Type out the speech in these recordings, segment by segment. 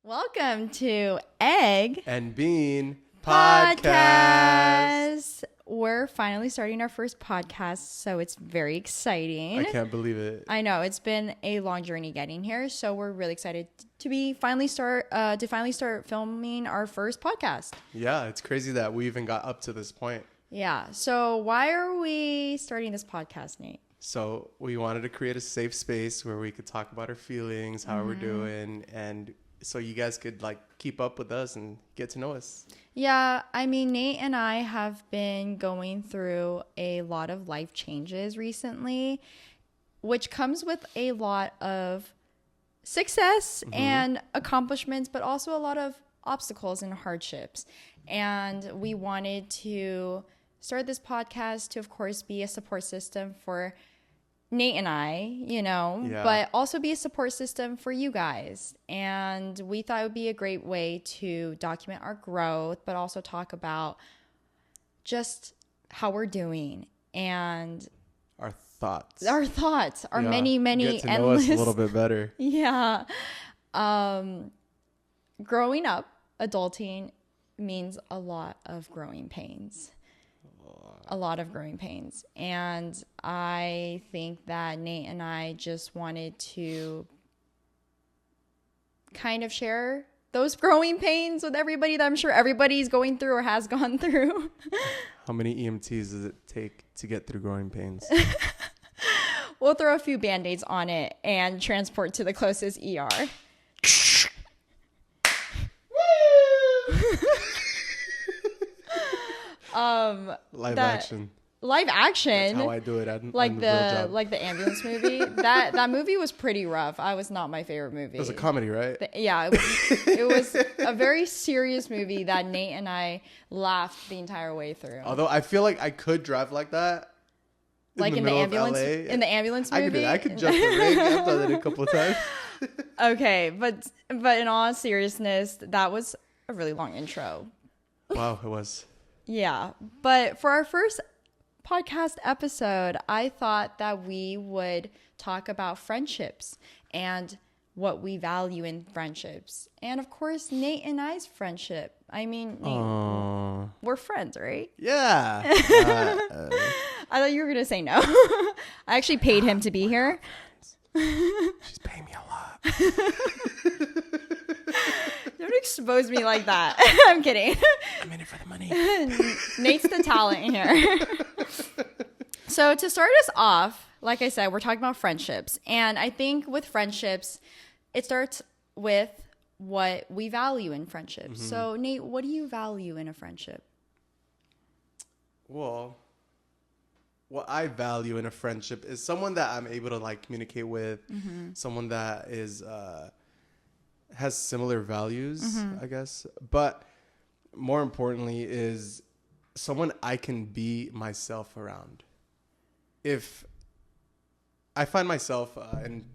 Welcome to Egg and Bean Podcast. We're finally starting our first podcast, so it's very exciting. I can't believe it. I know it's been a long journey getting here, so we're really excited to finally start filming our first podcast. Yeah, it's crazy that we even got up to this point. Yeah. So why are we starting this podcast, Nate? So we wanted to create a safe space where we could talk about our feelings, how we're doing, and so you guys could keep up with us and get to know us. Yeah, I mean, Nate and I have been going through a lot of life changes recently, which comes with a lot of success and accomplishments, but also a lot of obstacles and hardships. And we wanted to start this podcast to, of course, be a support system for Nate and I, but also be a support system for you guys. And we thought it would be a great way to document our growth, but also talk about just how we're doing and Our thoughts, many, get to know endless. us a little bit better. Yeah. Growing up, adulting means a lot of growing pains. And I think that Nate and I just wanted to kind of share those growing pains with everybody that I'm sure everybody's going through or has gone through. How many EMTs does it take to get through growing pains? We'll throw a few Band-Aids on it and transport to the closest ER. Live action. That's how I do it. On like the the ambulance movie. That movie was pretty rough. I was not my favorite movie. It was a comedy, right? It was a very serious movie that Nate and I laughed the entire way through. Although I feel like I could drive like that. In the ambulance movie. I could jump the ring. I've done it a couple of times. Okay, but in all seriousness, that was a really long intro. Wow, it was. Yeah, but for our first podcast episode, I thought that we would talk about friendships and what we value in friendships. And of course, Nate and I's friendship. I mean, Nate, we're friends, right? Yeah. I thought you were going to say no. I actually paid him to be here. She's paying me a lot. Don't expose me like that. I'm kidding. I'm in it for the money. Nate's the talent here. So to start us off, like I said, we're talking about friendships. And I think with friendships, it starts with what we value in friendships. So Nate, what do you value in a friendship? Well, what I value in a friendship is someone that I'm able to communicate with, someone that is has similar values, I guess. But more importantly is someone I can be myself around. If I find myself in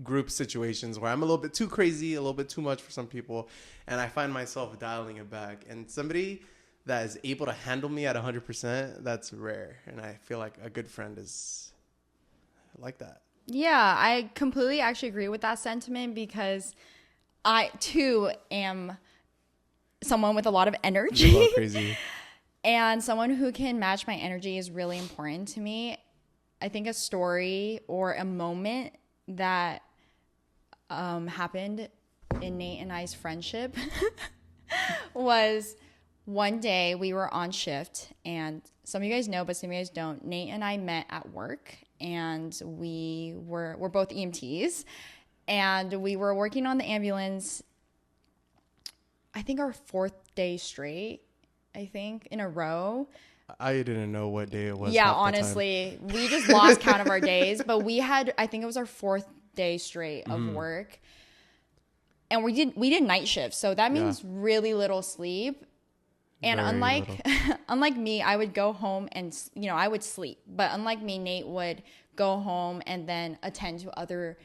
group situations where I'm a little bit too crazy, a little bit too much for some people, and I find myself dialing it back, and somebody that is able to handle me at 100%, that's rare. And I feel like a good friend is like that. Yeah, I completely actually agree with that sentiment because I too am someone with a lot of energy. You're a little crazy. And someone who can match my energy is really important to me. I think a story or a moment that happened in Nate and I's friendship was one day we were on shift, and some of you guys know, but some of you guys don't. Nate and I met at work, and we're both EMTs, and we were working on the ambulance. I think our fourth day straight. In a row. I didn't know what day it was. Yeah, honestly, we just lost count of our days, but I think it was our fourth day straight of work. And we did night shifts, so that means really little sleep. And unlike me, I would go home and, I would sleep. But unlike me, Nate would go home and then attend to other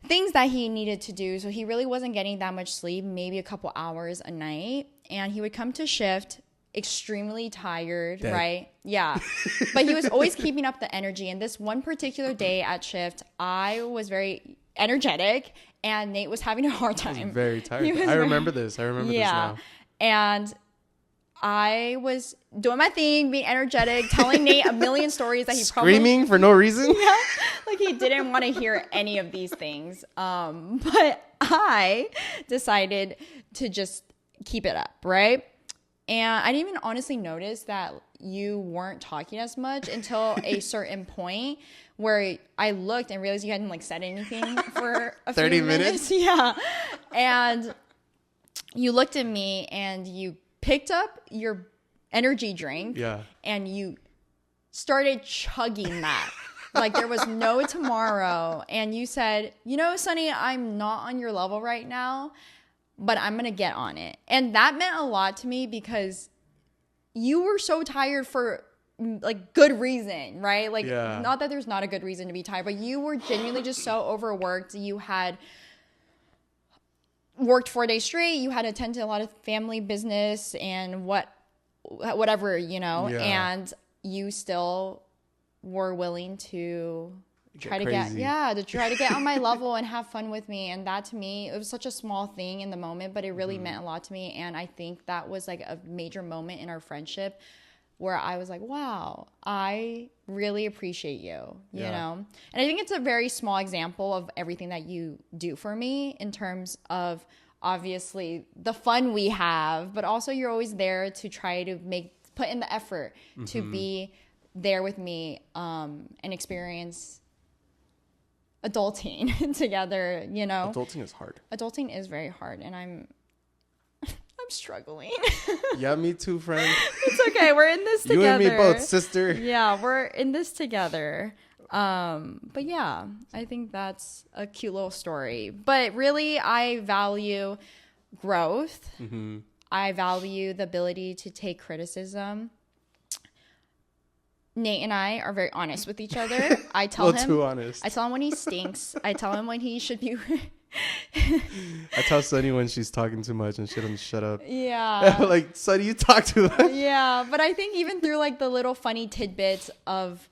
things that he needed to do. So he really wasn't getting that much sleep, maybe a couple hours a night. And he would come to shift extremely tired, right? Yeah. But he was always keeping up the energy. And this one particular day at shift, I was very energetic, and Nate was having a hard time. I was very tired. I remember this now. And I was doing my thing, being energetic, telling Nate a million stories that he screaming for no reason. Yeah, like he didn't want to hear any of these things. But I decided to just keep it up, right? And I didn't even honestly notice that you weren't talking as much until a certain point where I looked and realized you hadn't like said anything for a 30 few minutes. Yeah. And you looked at me and you picked up your energy drink, and you started chugging that like there was no tomorrow. And you said, you know, Sunny, I'm not on your level right now, but I'm gonna get on it. And that meant a lot to me because you were so tired for like good reason, right? Like not that there's not a good reason to be tired, but you were genuinely just so overworked. You had worked 4 days straight. You had to attend to a lot of family business and whatever, you know, and you still were willing to try to get on my level and have fun with me. And that to me, it was such a small thing in the moment, but it really meant a lot to me. And I think that was like a major moment in our friendship where I was like, wow, I really appreciate you, you know? And I think it's a very small example of everything that you do for me in terms of obviously the fun we have, but also you're always there to try to put in the effort to be there with me and experience adulting together, you know? Adulting is hard. Adulting is very hard, and I'm struggling. Yeah, me too, friend. It's okay. We're in this together. You and me both, sister. Yeah, we're in this together. But yeah, I think that's a cute little story. But really, I value growth. I value the ability to take criticism. Nate and I are very honest with each other. I tell him too honest. I tell him when he stinks. I tell him when he should be I tell Sunny when she's talking too much and she doesn't shut up. Yeah. Like, Sunny, you talk too much. Yeah, but I think even through like the little funny tidbits of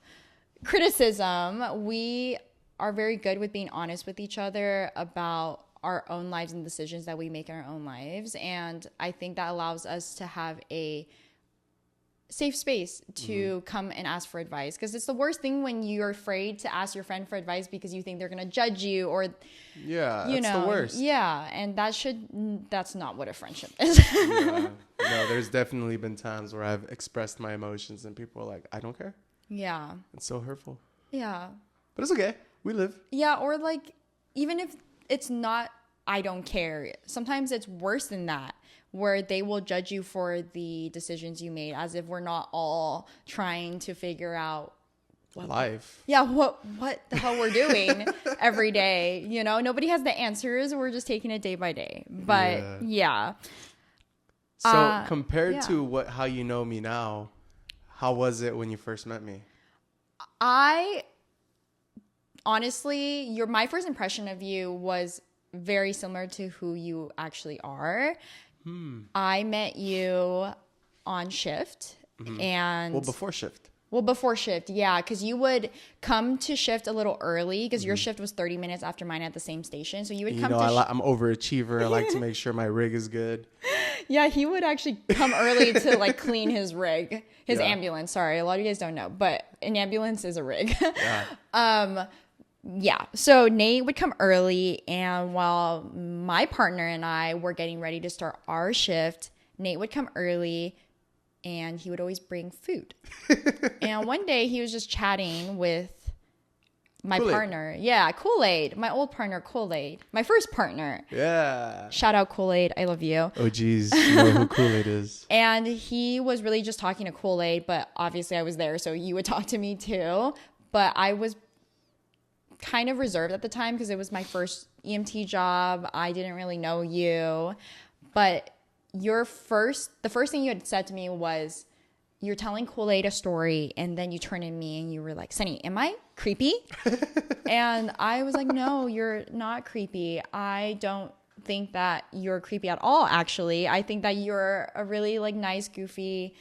criticism, we are very good with being honest with each other about our own lives and decisions that we make in our own lives. And I think that allows us to have a safe space to come and ask for advice, because it's the worst thing when you're afraid to ask your friend for advice because you think they're going to judge you, or that's the worst. Yeah, and that's not what a friendship is. No, there's definitely been times where I've expressed my emotions and people are like, I don't care. Yeah. It's so hurtful. Yeah. But it's okay. We live. Yeah, or like even if it's not I don't care, sometimes it's worse than that, where they will judge you for the decisions you made, as if we're not all trying to figure out life. Yeah, what the hell we're doing every day. You know, nobody has the answers. We're just taking it day by day. But yeah. So compared to how you know me now, how was it when you first met me? Honestly, my first impression of you was very similar to who you actually are. I met you on shift and before shift. Before shift, yeah, because you would come to shift a little early because your shift was 30 minutes after mine at the same station. So you would come I'm overachiever. I like to make sure my rig is good. Yeah, he would actually come early to like clean his rig, his ambulance. Sorry, a lot of you guys don't know, but an ambulance is a rig. Yeah. So Nate would come early, and while my partner and I were getting ready to start our shift, Nate would come early and he would always bring food. And one day he was just chatting with my partner. Yeah, Kool-Aid. My old partner, Kool-Aid. My first partner. Yeah. Shout out Kool-Aid. I love you. Oh, geez. You know who Kool-Aid is. And he was really just talking to Kool-Aid, but obviously I was there, so you would talk to me too. But I was kind of reserved at the time because it was my first EMT job. I didn't really know you. But the first thing you had said to me was, you're telling Kool-Aid a story, and then you turn to me and you were like, Sunny, am I creepy? And I was like, no, you're not creepy. I don't think that you're creepy at all, actually. I think that you're a really like nice, goofy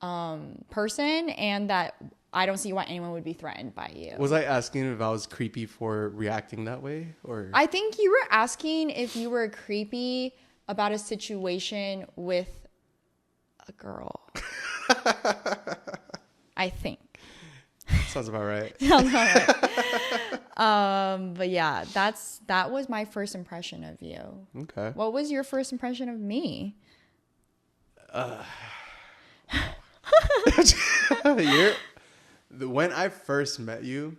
person, and that I don't see why anyone would be threatened by you. Was I asking if I was creepy for reacting that way, or? I think you were asking if you were creepy about a situation with a girl. I think. Sounds about right. Sounds about right. But yeah, that was my first impression of you. Okay. What was your first impression of me? When I first met you,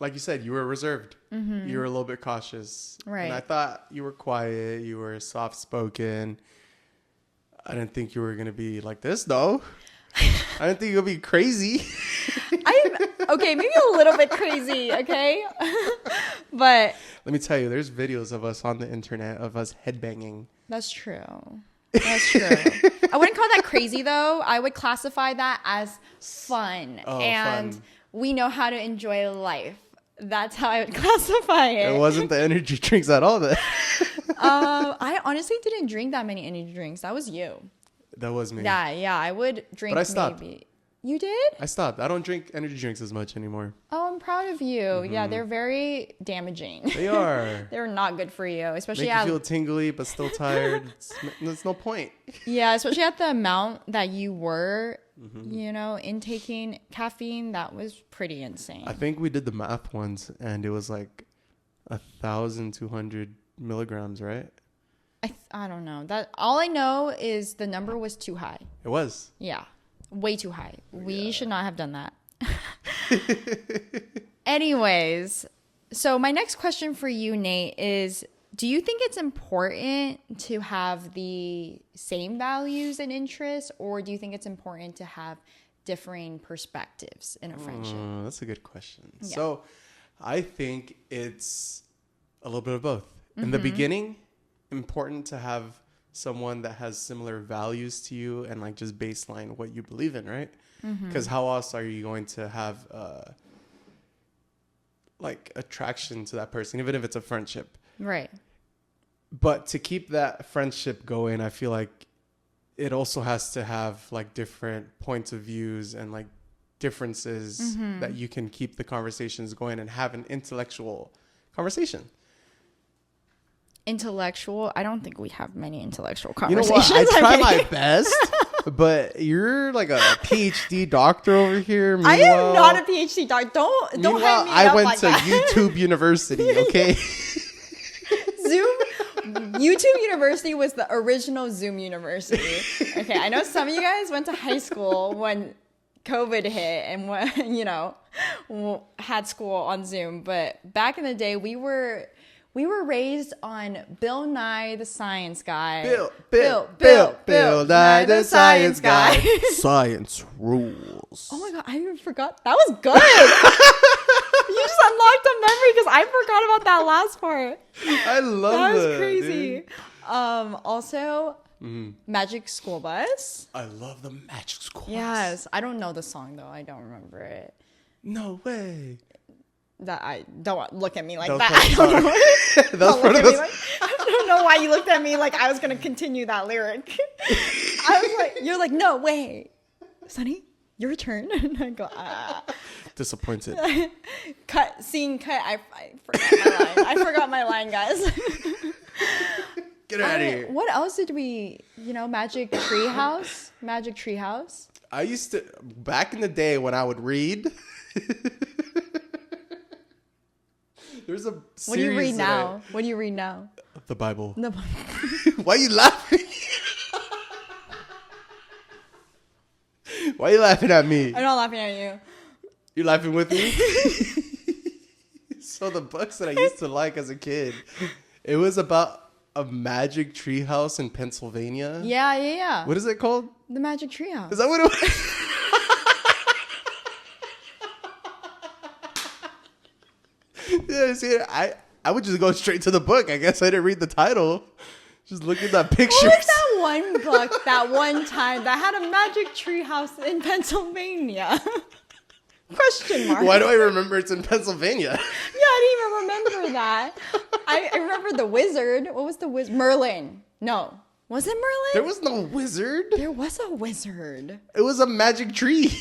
like you said, you were reserved. Mm-hmm. You were a little bit cautious. Right. And I thought you were quiet. You were soft-spoken. I didn't think you were going to be like this, though. I didn't think you would be crazy. Okay, maybe a little bit crazy, okay? But let me tell you, there's videos of us on the internet of us headbanging. That's true. That's true. I wouldn't call that crazy, though. I would classify that as fun. Oh, and fun. We know how to enjoy life. That's how I would classify it. It wasn't the energy drinks at all, then. I honestly didn't drink that many energy drinks. That was you. That was me. Yeah. I would drink. But I stopped. Maybe. You did? I stopped. I don't drink energy drinks as much anymore. Oh, I'm proud of you. Mm-hmm. Yeah, they're very damaging. They are. They're not good for you, especially. Make you feel tingly but still tired. There's no point. Yeah, especially at the amount that you were, intaking caffeine. That was pretty insane. I think we did the math once, and it was like 1,200 milligrams, right? I don't know. That all I know is the number was too high. It was. Yeah. Way too high. We should not have done that. Anyways, so my next question for you, Nate, is do you think it's important to have the same values and interests, or do you think it's important to have differing perspectives in a friendship? That's a good question. Yeah. So I think it's a little bit of both. In the beginning, important to have someone that has similar values to you and like just baseline what you believe in, right? Because how else are you going to have like attraction to that person, even if it's a friendship? Right. But to keep that friendship going, I feel like it also has to have like different points of views and like differences that you can keep the conversations going and have an intellectual conversation. Intellectual? I don't think we have many intellectual You know conversations. what? I try my best, but you're like a PhD doctor over here. I am not a PhD doctor. Don't hype me I up went like to that. YouTube University, okay? YouTube University was the original Zoom University. Okay, I know some of you guys went to high school when COVID hit and when, had school on Zoom, but back in the day, we were raised on Bill Nye the Science Guy. Bill Nye the Science Guy. Science rules. Oh my God, I even forgot. That was good. You just unlocked a memory because I forgot about that last part. I love that. That was crazy. Dude. Also, Magic School Bus. I love the Magic School Bus. Yes. I don't know the song though. I don't remember it. No way. That I don't look at me like That that. was I don't know. That was part of this. I don't know why you looked at me like I was gonna continue that lyric. I was like, you're like, no way, Sonny, your turn. And I go, Disappointed. cut. Scene cut. I forgot my line. I forgot my line, guys. Get out of here. What else did we? Magic Treehouse. Magic Treehouse. I used to back in the day when I would read. There's a series. What do you read now? What do you read now? The Bible. The Why are you laughing? Why are you laughing at me? I'm not laughing at you. You're laughing with me? So the books that I used to like as a kid, it was about a magic treehouse in Pennsylvania. Yeah. What is it called? The Magic Treehouse. Is that what it was? Yeah, see, I would just go straight to the book. I guess I didn't read the title. Just look at that picture. What was that one book that one time that had a magic tree house in Pennsylvania? Question mark. Why do I remember it's in Pennsylvania? Yeah, I didn't even remember that. I remember the wizard. What was the wizard? Merlin. No. Was it Merlin? There was no wizard. There was a wizard. It was a magic tree.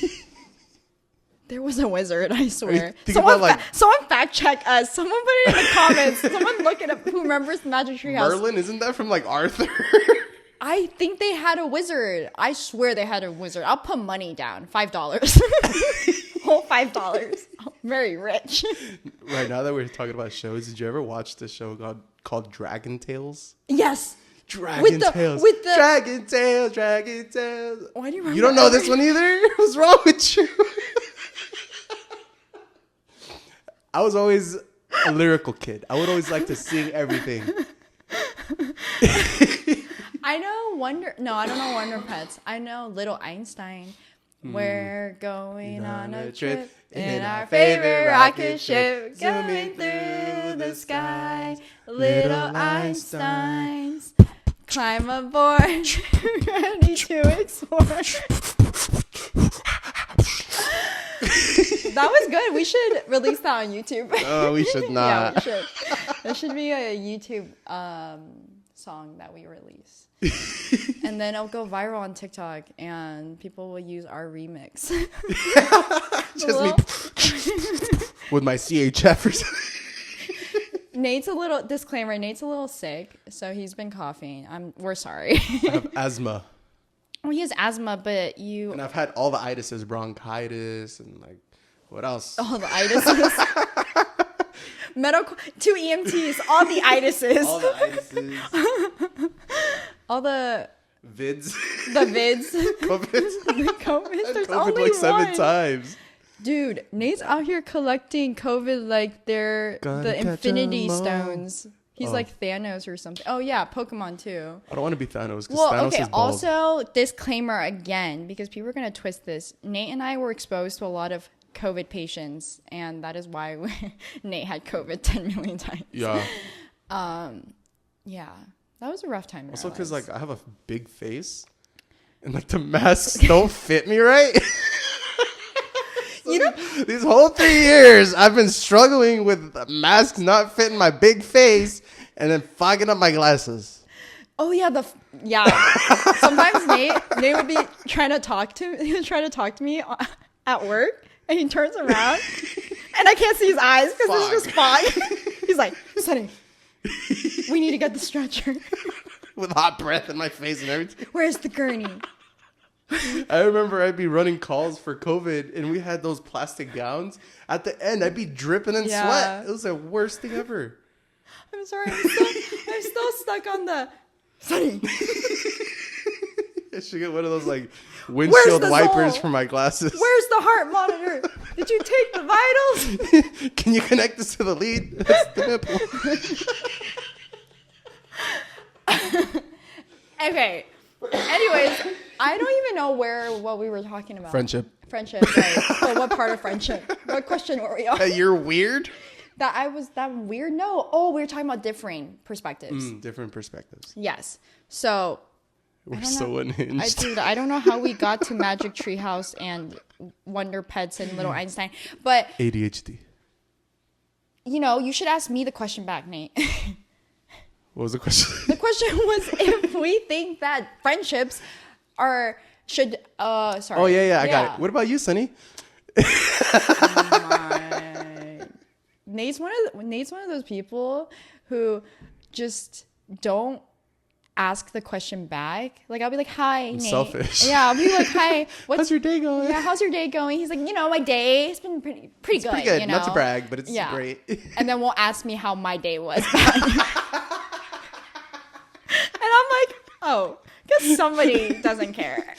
There was a wizard, I swear. Someone Fact check us. Someone put it in the comments. Someone look it up. Who remembers Magic Tree House? Merlin, isn't that from like Arthur? I think they had a wizard. I swear they had a wizard. I'll put money down. $5. Whole $5. I'm very rich. Right, now that we're talking about shows, did you ever watch the show called Dragon Tales? Yes. Dragon Tales. Dragon Tales. Why do you remember? You don't know this one either? What's wrong with you? I was always a lyrical kid. I would always like to sing everything. I don't know Wonder Pets. I know Little Einstein. We're going on a trip in our favorite rocket ship, going through the sky. Little Einsteins, climb aboard, ready to explore. That was good. We should release that on YouTube. Oh, we should not. Yeah, we should. There should be a YouTube song that we release. And then it'll go viral on TikTok and people will use our remix. Just me with my CHF or something. Nate's a little sick, so he's been coughing. We're sorry. I have asthma. Oh, he has asthma, but And I've had all the itises, bronchitis, and like, what else? all the itises. Medical, 2 EMTs, all the itises. All the itises. All the vids. The vids. COVID. The COVID. There's COVID only like 7 one. times. Dude, Nate's out here collecting COVID like they're the Infinity Stones. He's like Thanos or something. Oh yeah, Pokemon too. I don't want to be Thanos because Well, Thanos okay. is bald. Also, disclaimer again, because people are gonna twist this. Nate and I were exposed to a lot of COVID patients, and that is why Nate had COVID 10 million times. Yeah. Yeah, that was a rough time. Also, because like I have a big face, and like the masks don't fit me right. So you know, these whole 3 years, I've been struggling with masks not fitting my big face, and then fogging up my glasses. Oh yeah, sometimes Nate would be trying to talk to me at work, and he turns around, and I can't see his eyes because there's just fog. He's like, Sonny, we need to get the stretcher. With hot breath in my face and everything. Where's the gurney? I remember I'd be running calls for COVID, and we had those plastic gowns. At the end, I'd be dripping in sweat. It was the worst thing ever. I'm sorry, I'm still stuck on the Sonny. I should get one of those like windshield wipers for my glasses. Where's the heart monitor? Did you take the vitals? Can you connect this to the lead? That's the nipple. Okay. Anyways, I don't even know what we were talking about. Friendship, right? So what part of friendship? What question were we on? You're weird. That weird? No. Oh, we were talking about differing perspectives. Different perspectives. Yes. So we're so unhinged. I don't know how we got to Magic Tree House and Wonder Pets and Little Einstein, but ADHD. You should ask me the question back, Nate. What was the question? The question was if we think that friendships should. Sorry. Oh yeah, I got it. What about you, Sonny? Nate's one of those people who just don't ask the question back. Like I'll be like, "Hi, Nate." Selfish. Yeah, I'll be like, "Hi, how's your day going?" Yeah, how's your day going? He's like, my day has been pretty good. Pretty good. Not to brag, but it's great. And then won't ask me how my day was. And I'm like, oh, because somebody doesn't care.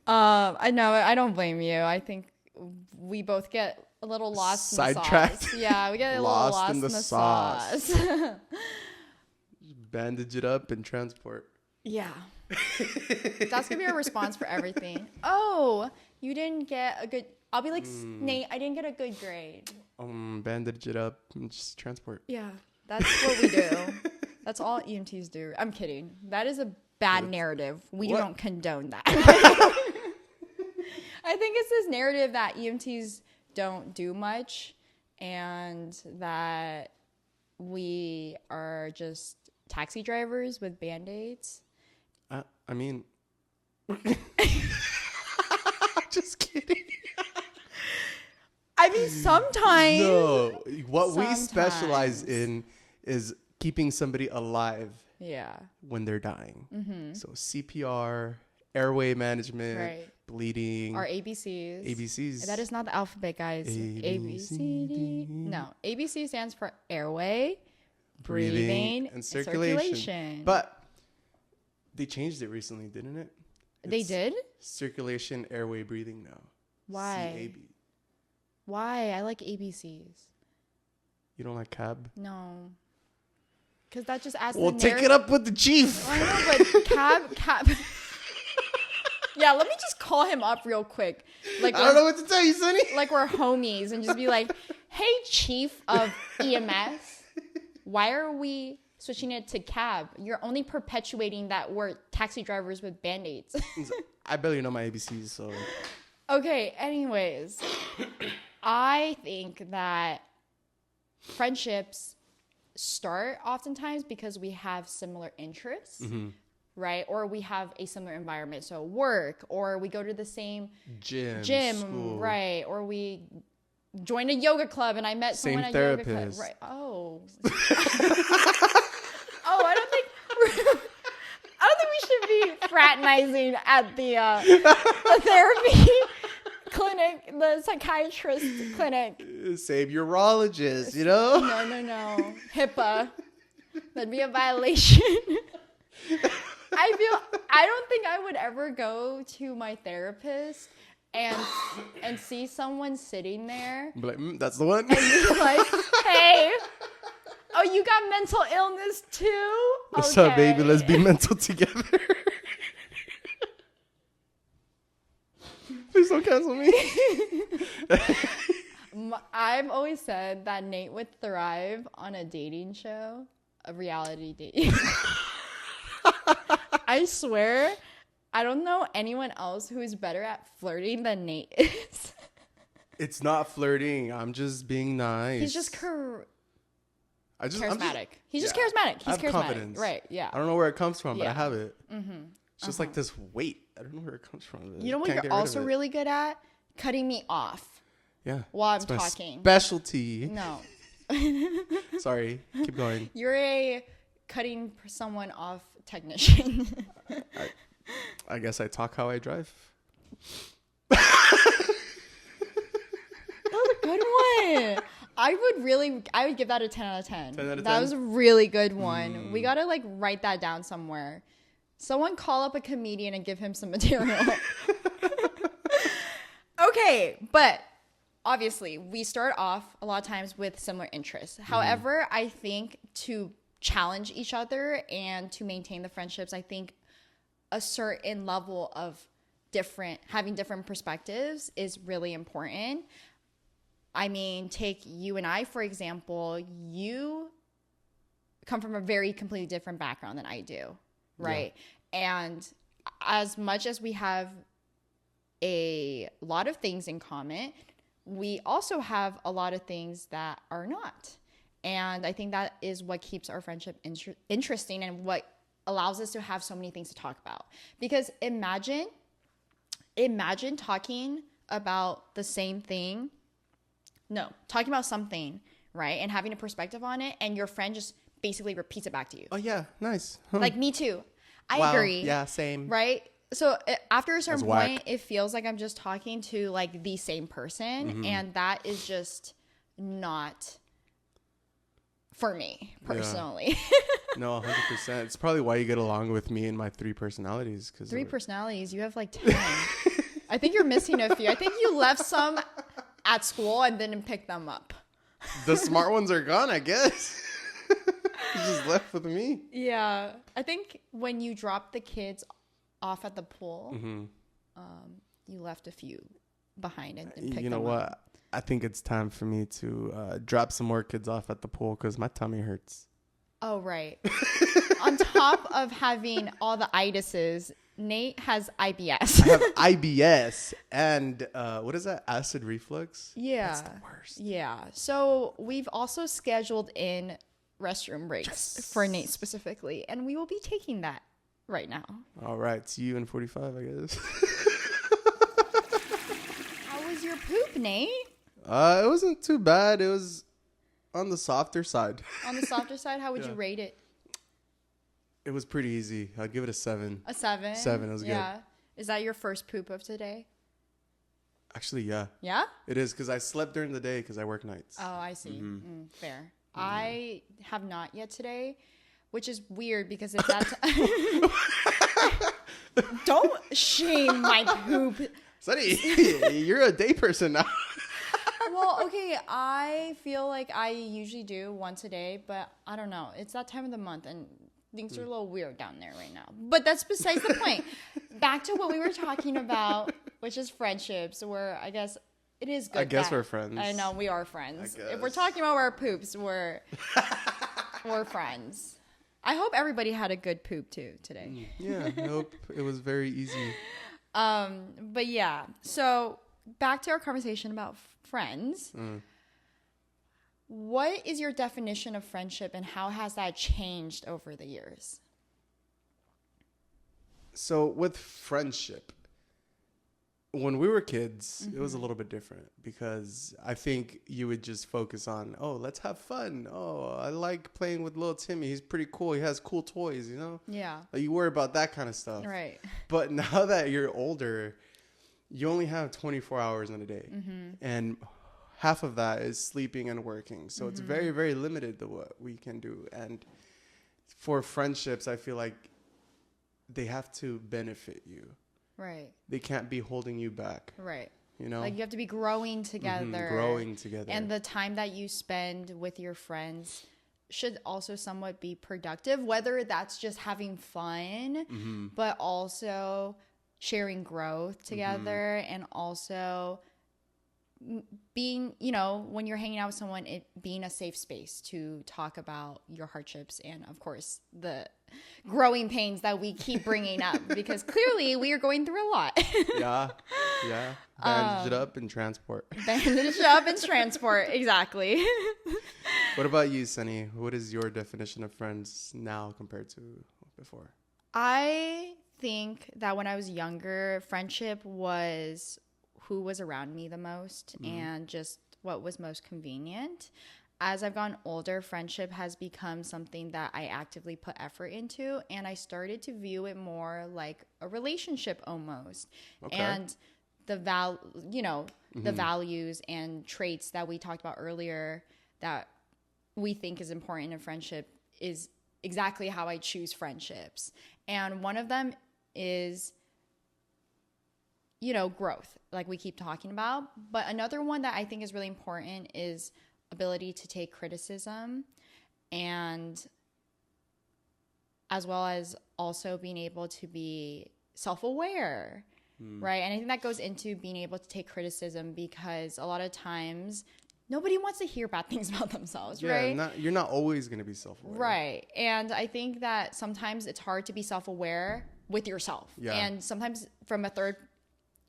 I know. I don't blame you. I think we both get a little lost sidetracked. In the sauce. Yeah, we get a little lost in the sauce. Bandage it up and transport. Yeah. That's going to be our response for everything. Oh, you didn't get a good... I'll be like, Nate, I didn't get a good grade. Bandage it up and just transport. Yeah, that's what we do. That's all EMTs do. I'm kidding. That is a bad narrative. We don't condone that. I think it's this narrative that EMTs don't do much and that we are just taxi drivers with Band-Aids. I mean... just kidding. I mean, sometimes. No, what we Sometimes. specialize in is keeping somebody alive Yeah. when they're dying. Mm-hmm. So CPR, airway management, Right. bleeding, Our ABCs. ABCs. That is not the alphabet, guys. A, B, C, D. No. ABC stands for airway, breathing, breathing, and circulation. But they changed it recently, didn't it? They did? Circulation, airway, breathing now. Why? CAB. Why? I like ABCs. You don't like cab? No. Because that just adds Well, the take it up with the chief. I know, but cab. Yeah, let me just call him up real quick. Like I don't know what to tell you, Sonny. Like we're homies and just be like, hey, chief of EMS, why are we switching it to cab? You're only perpetuating that we're taxi drivers with Band-Aids. I barely know my ABCs, so. Okay, anyways, I think that friendships start oftentimes because we have similar interests, right? Or we have a similar environment, so work, or we go to the same Gym, school. right? Or we joined a yoga club and I met someone at yoga club, right? Oh, I don't think we should be fraternizing at the therapy clinic, the psychiatrist clinic. Save urologist, you know? No. HIPAA. That'd be a violation. I don't think I would ever go to my therapist and see someone sitting there. Be like, that's the one. And be like, hey, oh, you got mental illness too? What's up, baby? Let's be mental together. Please don't cancel me. I've always said that Nate would thrive on a dating show, a reality dating. I swear, I don't know anyone else who is better at flirting than Nate is. It's not flirting. I'm just being nice. He's just charismatic. He's just yeah. charismatic. He's I have charismatic. confidence. Right, yeah. I don't know where it comes from, but Yeah. I have it. Mm-hmm. It's just like this weight. I don't know where it comes from. You know what you're also really good at? Cutting me off yeah. while I'm It's my talking. Specialty. No. Sorry. Keep going. You're a cutting someone off technician. I guess I talk how I drive. That was a good one. I would give that a 10 out of 10. 10 out of 10? That was a really good one. We got to like write that down somewhere. Someone call up a comedian and give him some material. Okay, but obviously we start off a lot of times with similar interests. However, I think to challenge each other and to maintain the friendships, I think a certain level of having different perspectives is really important. I mean, take you and I, for example. You come from a very completely different background than I do, right? Yeah. And as much as we have a lot of things in common, we also have a lot of things that are not. And I think that is what keeps our friendship interesting and what allows us to have so many things to talk about. Because imagine talking about the same thing. No, talking about something, right? And having a perspective on it, and your friend just basically repeats it back to you. Oh, yeah. Nice. Huh. Like, me too. I Wow. agree. Yeah, same. Right? So after a certain That's point, whack. it feels like I'm just talking to like the same person. And that is just not for me personally. No, 100%. It's probably why you get along with me and my 3 personalities. Three personalities. You have like 10. I think you're missing a few. I think you left some at school and didn't pick them up. The smart ones are gone, I guess. You just left with me. Yeah. I think when you dropped the kids off at the pool, you left a few behind and picked them up. You know what? I think it's time for me to drop some more kids off at the pool because my tummy hurts. Oh, right. On top of having all the itises, Nate has IBS. I have IBS and what is that? Acid reflux? Yeah. That's the worst. Yeah. So we've also scheduled in restroom breaks for Nate specifically, and we will be taking that right now. All right. See you in 45, I guess. poop, Nate? It wasn't too bad. It was on the softer side. On the softer side, how would you rate it? It was pretty easy. I'd give it a 7. A 7? 7, it was good. Is that your first poop of today? Actually, yeah. Yeah? It is, because I slept during the day because I work nights. Oh, I see. Fair. I have not yet today, which is weird because if that's... Don't shame my poop. Sonny, you're a day person now. Well, okay, I feel like I usually do once a day, but I don't know. It's that time of the month, and things are a little weird down there right now. But that's besides the point. Back to what we were talking about, which is friendships, where I guess it is good. I guess we're friends. I know, we are friends. If we're talking about our poops, we're friends. I hope everybody had a good poop, too, today. Yeah, I hope it was very easy. But yeah, so back to our conversation about friends. What is your definition of friendship and how has that changed over the years? So with friendship, when we were kids, it was a little bit different because I think you would just focus on, oh, let's have fun. Oh, I like playing with little Timmy. He's pretty cool. He has cool toys, you know? Yeah. Like you worry about that kind of stuff. Right. But now that you're older, you only have 24 hours in a day. And half of that is sleeping and working. So it's very, very limited to what we can do. And for friendships, I feel like they have to benefit you. Right. They can't be holding you back. Right. You know? Like you have to be growing together. Growing together. And the time that you spend with your friends should also somewhat be productive, whether that's just having fun, but also sharing growth together and also being, you know, when you're hanging out with someone, it being a safe space to talk about your hardships and, of course, the growing pains that we keep bringing up because clearly we are going through a lot. Yeah. Bandage it up and transport. Bandage it up and transport. Exactly. What about you, Sunny? What is your definition of friends now compared to before? I think that when I was younger, friendship was who was around me the most and just what was most convenient. As I've gotten older, friendship has become something that I actively put effort into, and I started to view it more like a relationship almost. Okay. And the the values and traits that we talked about earlier that we think is important in friendship is exactly how I choose friendships. And one of them is, you know, growth, like we keep talking about. But another one that I think is really important is ability to take criticism, and as well as also being able to be self-aware, right? And I think that goes into being able to take criticism because a lot of times nobody wants to hear bad things about themselves, right? You're not always going to be self-aware. Right. And I think that sometimes it's hard to be self-aware with yourself. Yeah. And sometimes from a third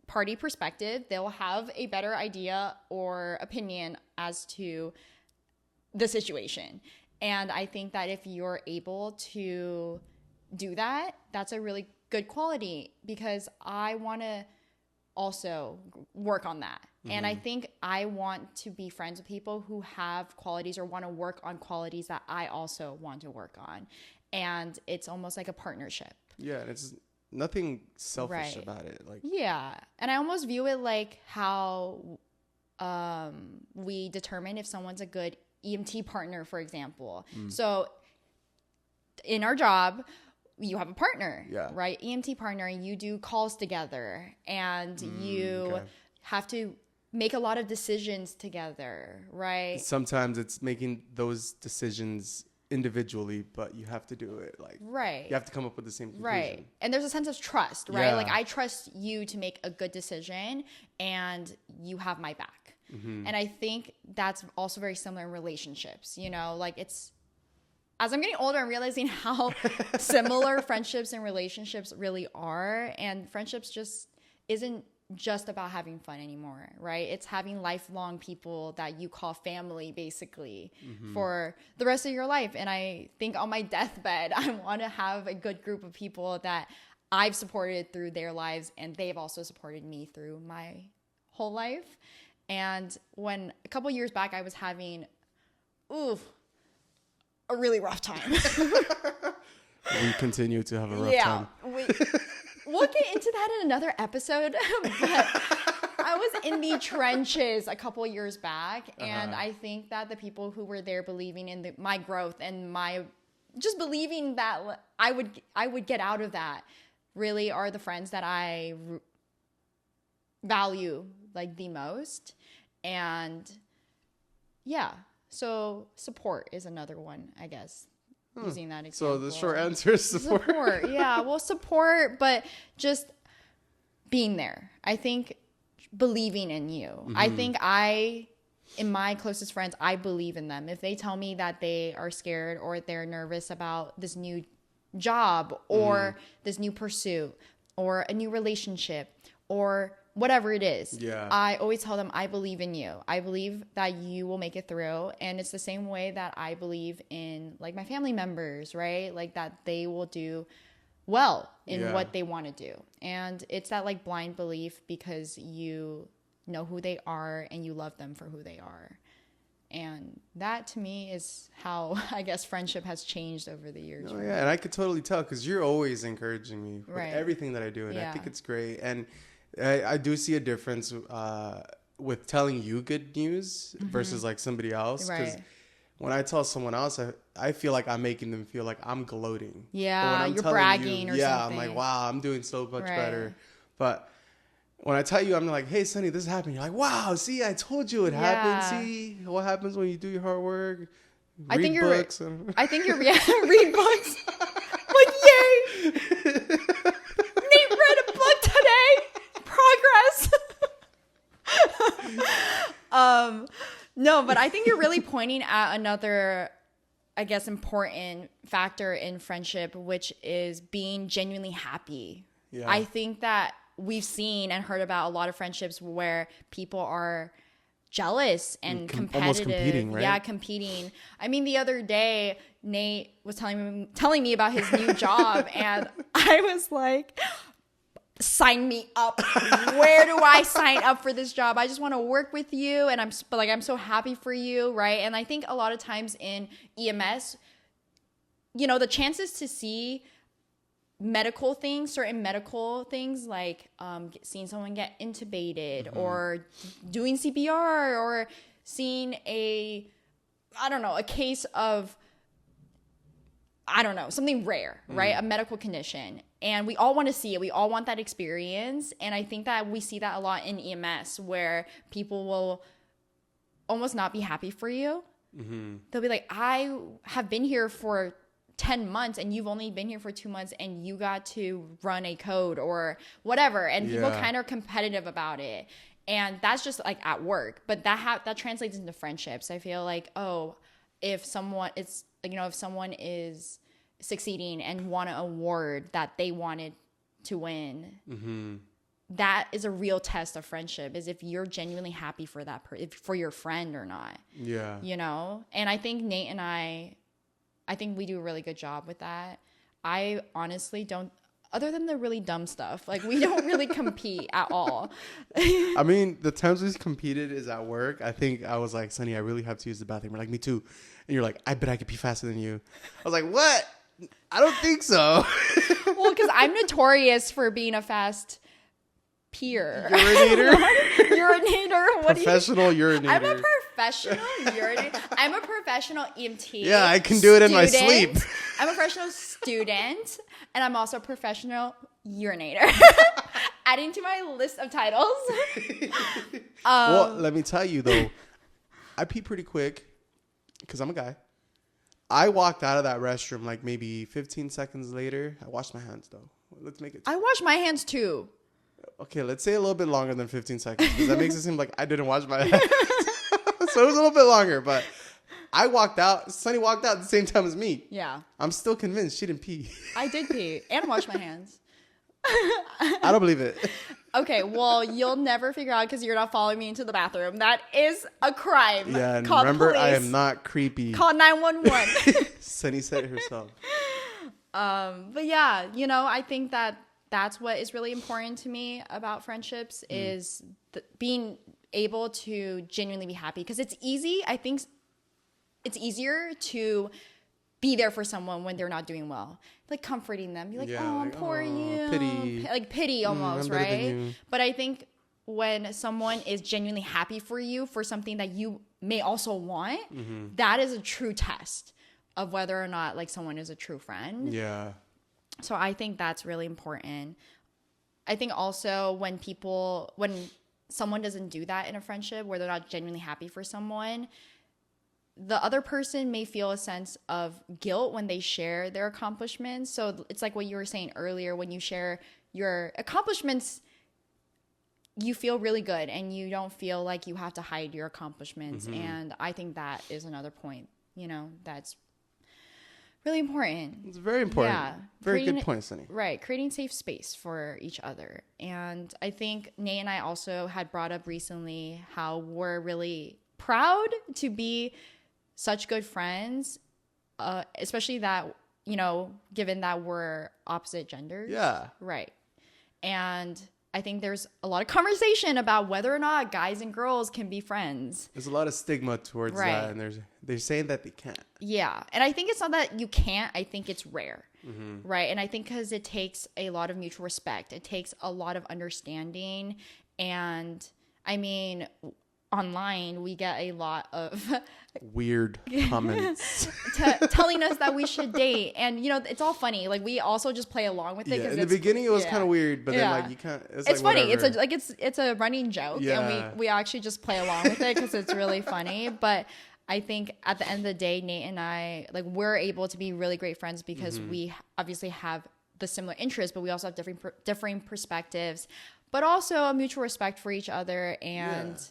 party perspective, they'll have a better idea or opinion as to the situation. And I think that if you're able to do that, that's a really good quality because I want to also work on that. And I think I want to be friends with people who have qualities or want to work on qualities that I also want to work on. And it's almost like a partnership. Yeah, and it's nothing selfish about it. Like, yeah. And I almost view it like how we determine if someone's a good EMT partner, for example. So in our job, you have a partner, right? EMT partner, you do calls together and you have to make a lot of decisions together, right? Sometimes it's making those decisions individually, but you have to do it like you have to come up with the same conclusion. Right. And there's a sense of trust, right? Like I trust you to make a good decision and you have my back. And I think that's also very similar in relationships, you know, like it's as I'm getting older, I'm realizing how similar friendships and relationships really are. And friendships just isn't just about having fun anymore, right? It's having lifelong people that you call family, basically, for the rest of your life. And I think on my deathbed, I want to have a good group of people that I've supported through their lives, and they've also supported me through my whole life. And when a couple years back, I was having, a really rough time. We continue to have a rough time. We'll get into that in another episode. But I was in the trenches a couple years back. And I think that the people who were there believing in my growth and my just believing that I would get out of that really are the friends that I value like the most. And yeah, so support is another one, I guess, using that example. So the short answer is support. Yeah, well, support, but just being there. I think believing in you. I think in my closest friends, I believe in them. If they tell me that they are scared or they're nervous about this new job or this new pursuit or a new relationship or whatever it is, I always tell them, I believe in you. I believe that you will make it through. And it's the same way that I believe in like my family members, right? Like that they will do well in what they want to do. And it's that like blind belief because you know who they are and you love them for who they are. And that to me is how I guess friendship has changed over the years. Oh, yeah, and I could totally tell because you're always encouraging me with everything that I do. And I think it's great. And I do see a difference with telling you good news versus like somebody else. Because when I tell someone else, I feel like I'm making them feel like I'm gloating. Yeah, you're bragging or something. Yeah, I'm like, wow, I'm doing so much better. But when I tell you, I'm like, hey, Sunny, this happened. You're like, wow, see, I told you it happened. See what happens when you do your hard work. Read books. I think you're read books. Like, yay! Nate read a book today. Progress. No, but I think you're really pointing at another, I guess, important factor in friendship, which is being genuinely happy. Yeah. I think that we've seen and heard about a lot of friendships where people are jealous and competitive. Almost competing, right? Yeah, competing. I mean, the other day, Nate was telling me about his new job, and I was like, sign me up. Where do I sign up for this job? I just want to work with you, and I'm so happy for you, right? And I think a lot of times in EMS, the chances to see certain medical things like seeing someone get intubated or doing CPR or seeing a case of, something rare, right? A medical condition. And we all want to see it. We all want that experience. And I think that we see that a lot in EMS where people will almost not be happy for you. They'll be like, I have been here for 10 months and you've only been here for 2 months and you got to run a code or whatever. And people kind of are competitive about it. And that's just like at work. But that translates into friendships. I feel like, if someone is succeeding and won an award that they wanted to win, that is a real test of friendship, is if you're genuinely happy for that for your friend or not. Yeah. And I think Nate and I think we do a really good job with that. I honestly don't, other than the really dumb stuff, like we don't really compete at all. I mean, the times we've competed is at work. I think I was like, Sunny, I really have to use the bathroom. We're like, me too. And you're like, I bet I could pee faster than you. I was like, what? I don't think so. Well, because I'm notorious for being a fast peer. Urinator? Urinator? Professional urinator. I'm a professional urinator. I'm a professional EMT. Yeah, I can do it in my sleep. I'm a professional student, and I'm also a professional urinator. Adding to my list of titles. Well, let me tell you, though, I pee pretty quick because I'm a guy. I walked out of that restroom like maybe 15 seconds later. I washed my hands, though. Let's make it. I wash my hands, too. Okay, let's say a little bit longer than 15 seconds because that makes it seem like I didn't wash my hands. So it was a little bit longer, but I walked out. Sunny walked out at the same time as me. Yeah. I'm still convinced she didn't pee. I did pee and wash my hands. I don't believe it. Okay, well, you'll never figure out because you're not following me into the bathroom. That is a crime. Yeah, and remember, police. I am not creepy. Call 911. Sunny said it herself. But yeah, I think that that's what is really important to me about friendships is being able to genuinely be happy. Because it's easy. I think it's easier to be there for someone when they're not doing well, like comforting them. Be like, oh, like, poor you. Pity. Like pity almost, right? But I think when someone is genuinely happy for you for something that you may also want, that is a true test of whether or not like someone is a true friend. Yeah. So I think that's really important. I think also when someone doesn't do that in a friendship where they're not genuinely happy for someone, the other person may feel a sense of guilt when they share their accomplishments. So it's like what you were saying earlier, when you share your accomplishments, you feel really good and you don't feel like you have to hide your accomplishments. And I think that is another point, that's really important. It's very important. Yeah. Very good point, Sunny. Right. Creating safe space for each other. And I think Nate and I also had brought up recently how we're really proud to be such good friends, especially that, given that we're opposite genders. Yeah. Right. And I think there's a lot of conversation about whether or not guys and girls can be friends. There's a lot of stigma towards that, and they're saying that they can't. Yeah. And I think it's not that you can't. I think it's rare. Right. And I think because it takes a lot of mutual respect. It takes a lot of understanding. And I mean, online, we get a lot of weird comments telling us that we should date. And, it's all funny. Like, we also just play along with it. Yeah, in the beginning, it was kind of weird, but then, like, you can't. It's like, funny. whatever. It's a running joke. Yeah. And we actually just play along with it because it's really funny. But I think at the end of the day, Nate and I, like, we're able to be really great friends because we obviously have the similar interests, but we also have differing perspectives, but also a mutual respect for each other. And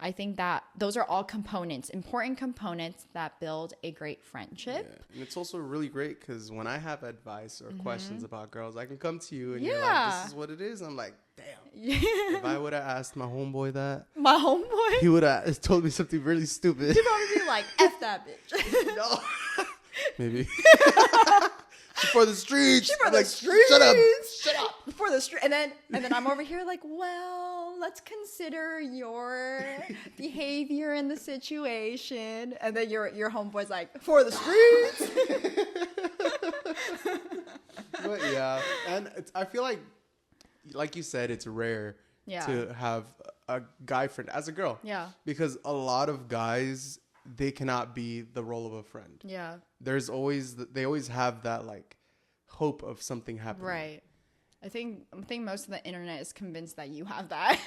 I think that those are all important components that build a great friendship. Yeah. And it's also really great because when I have advice or questions about girls, I can come to you and you're like, this is what it is. I'm like, damn. Yeah. If I would have asked my homeboy that. My homeboy? He would have told me something really stupid. He'd probably be like, F that bitch. No. Maybe. She's for the streets. She's for the streets. Shut up. For the street. And then I'm over here like, well, let's consider your behavior in the situation. And then your homeboy's like, for the streets. But yeah, and I feel like you said, it's rare to have a guy friend as a girl. Yeah. Because a lot of guys, they cannot be the role of a friend. Yeah. They always have that like hope of something happening. Right. I think most of the internet is convinced that you have that.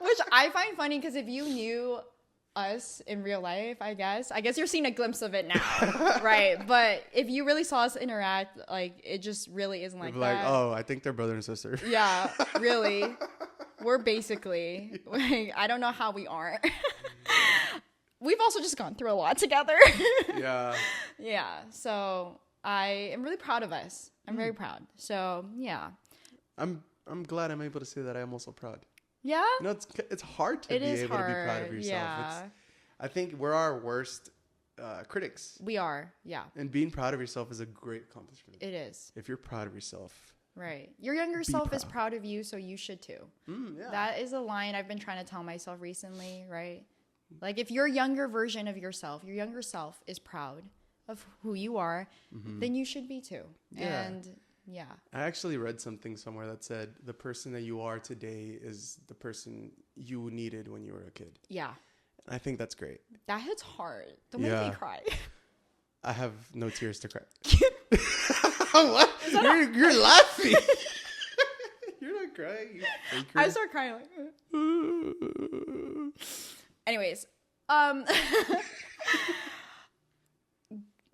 Which I find funny because if you knew us in real life, I guess you're seeing a glimpse of it now. Right. But if you really saw us interact, like it just really isn't like that. Like, oh, I think they're brother and sister. Yeah, really. We're basically like, I don't know how we aren't. We've also just gone through a lot together. Yeah. Yeah. So I am really proud of us. I'm very proud. So yeah. I'm glad I'm able to say that I am also proud. Yeah. It's hard to be able to be proud of yourself. Yeah. I think we're our worst critics. We are. Yeah. And being proud of yourself is a great accomplishment. It is. If you're proud of yourself. Right. Your younger self is proud of you, so you should too. Yeah. That is a line I've been trying to tell myself recently, right? Like if your younger version of yourself, your younger self is proud of who you are, then you should be too. Yeah. And yeah. I actually read something somewhere that said the person that you are today is the person you needed when you were a kid. Yeah. And I think that's great. That hits hard. Don't make me cry. I have no tears to cry. What? You're laughing. You're not crying. You faker. I start crying like. Anyways,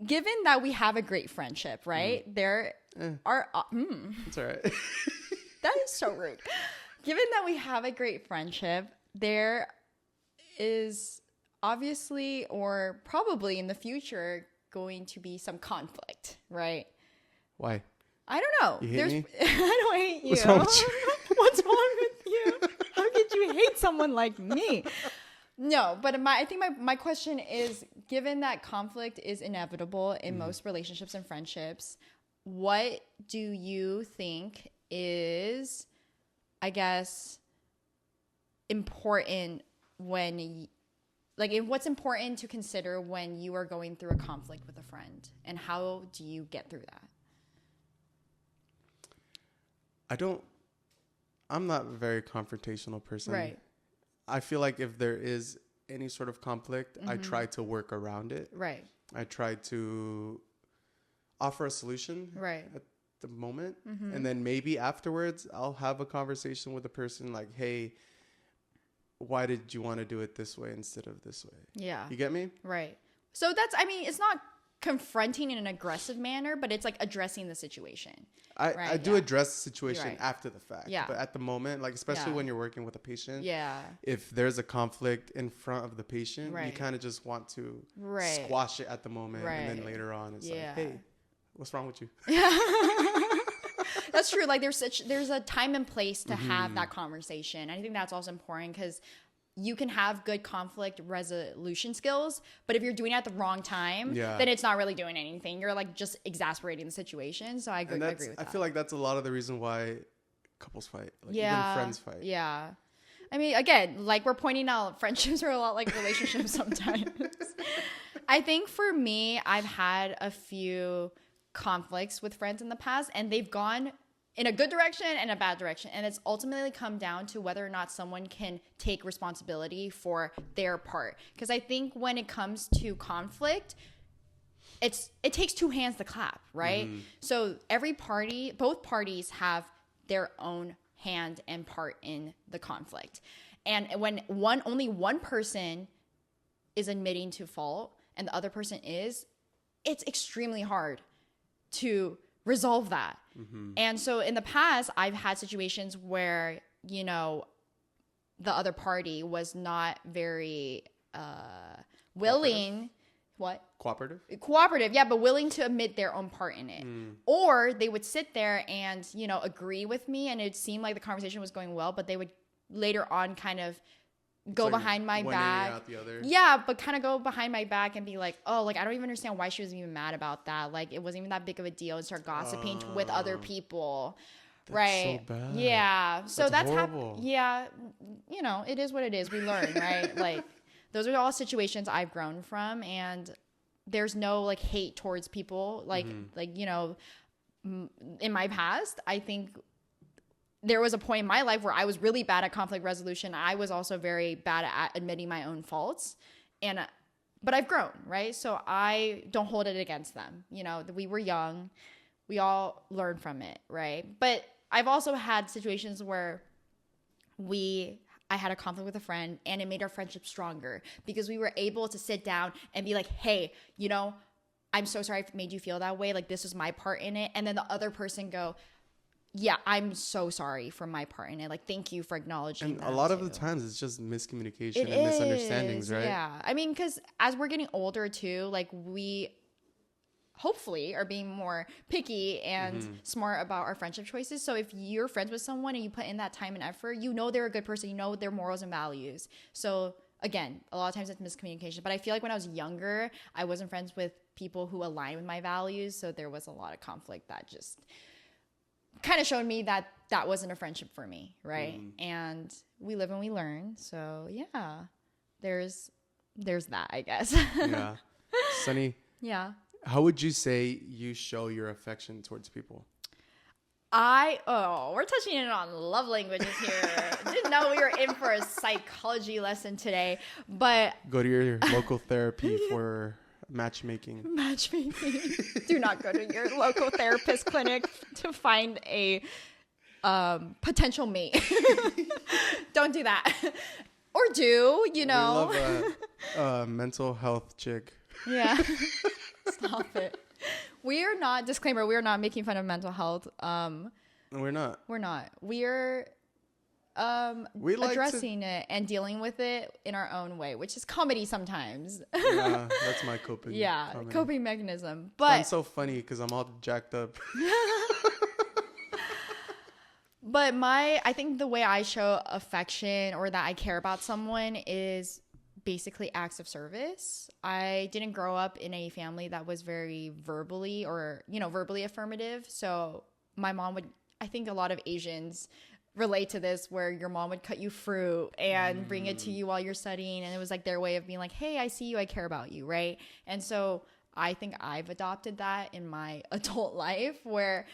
given that we have a great friendship, right? There are. It's all right. That is so rude. Given that we have a great friendship, there is obviously or probably in the future going to be some conflict, right? Why? I don't know. You hate me? I don't hate you. What's wrong with you? What's wrong with you? How could you hate someone like me? No, but I think my question is, given that conflict is inevitable in most relationships and friendships, what do you think is, I guess, important when what's important to consider when you are going through a conflict with a friend, and how do you get through that? I'm not a very confrontational person. Right. I feel like if there is any sort of conflict, I try to work around it. Right. I try to offer a solution right. at the moment. And then maybe afterwards I'll have a conversation with the person like, hey, why did you want to do it this way instead of this way? Yeah. You get me? Right. So it's not confronting in an aggressive manner, but it's like addressing the situation. I do address the situation after the fact. Yeah. But at the moment, like especially when you're working with a patient, if there's a conflict in front of the patient, you kind of just want to squash it at the moment. And then later on it's like, hey, what's wrong with you? That's true. Like there's a time and place to have that conversation. I think that's also important, because you can have good conflict resolution skills, but if you're doing it at the wrong time, then it's not really doing anything. You're like just exasperating the situation. So I agree with that. I feel like that's a lot of the reason why couples fight, like even friends fight. Yeah. I mean, again, like we're pointing out, friendships are a lot like relationships sometimes. I think for me, I've had a few conflicts with friends in the past, and they've gone in a good direction and a bad direction. And it's ultimately come down to whether or not someone can take responsibility for their part. Because I think when it comes to conflict, it takes two hands to clap, right? So both parties have their own hand and part in the conflict. And when only one person is admitting to fault and the other person is, it's extremely hard to resolve that. And so in the past, I've had situations where, the other party was not very willing. Cooperative, yeah, but willing to admit their own part in it. Or they would sit there and, agree with me, and it seemed like the conversation was going well, but they would later on kind of go behind my back. Yeah, but kind of go behind my back and be like, oh, like, I don't even understand why she was even mad about that. Like, it wasn't even that big of a deal, and start gossiping with other people. Right. So bad. Yeah. So that's horrible. Yeah. It is what it is. We learn, right? Like, those are all situations I've grown from, and there's no like hate towards people. Like, in my past, I think there was a point in my life where I was really bad at conflict resolution. I was also very bad at admitting my own faults, but I've grown, right? So I don't hold it against them. We were young, we all learned from it, right? But I've also had situations where I had a conflict with a friend, and it made our friendship stronger because we were able to sit down and be like, hey, I'm so sorry I made you feel that way. Like, this is my part in it. And then the other person go, yeah, I'm so sorry for my part in it. Like, thank you for acknowledging and that. And a lot of the times it's just miscommunication and misunderstandings, right? Yeah. I mean, because as we're getting older too, like, we hopefully are being more picky and smart about our friendship choices. So if you're friends with someone and you put in that time and effort, they're a good person, their morals and values. So again, a lot of times it's miscommunication. But I feel like when I was younger, I wasn't friends with people who align with my values. So there was a lot of conflict that just kind of showed me that wasn't a friendship for me, right? And we live and we learn. So yeah, there's that, I guess. Yeah. Sunny. Yeah. How would you say you show your affection towards people? We're touching in on love languages here. Didn't know we were in for a psychology lesson today, but go to your local therapy for matchmaking. Do not go to your local therapist clinic to find a potential mate. Don't do that. Or do, We love a mental health chick. Yeah. Stop it. We are not making fun of mental health. We're not. We're addressing it and dealing with it in our own way, which is comedy sometimes. Yeah, that's my coping. Coping mechanism. But I'm so funny because I'm all jacked up. But I think the way I show affection or that I care about someone is basically acts of service. I didn't grow up in a family that was very verbally affirmative. So my mom would, I think a lot of Asians relate to this, where your mom would cut you fruit and bring it to you while you're studying. And it was like their way of being like, hey, I see you, I care about you, right? And so I think I've adopted that in my adult life, where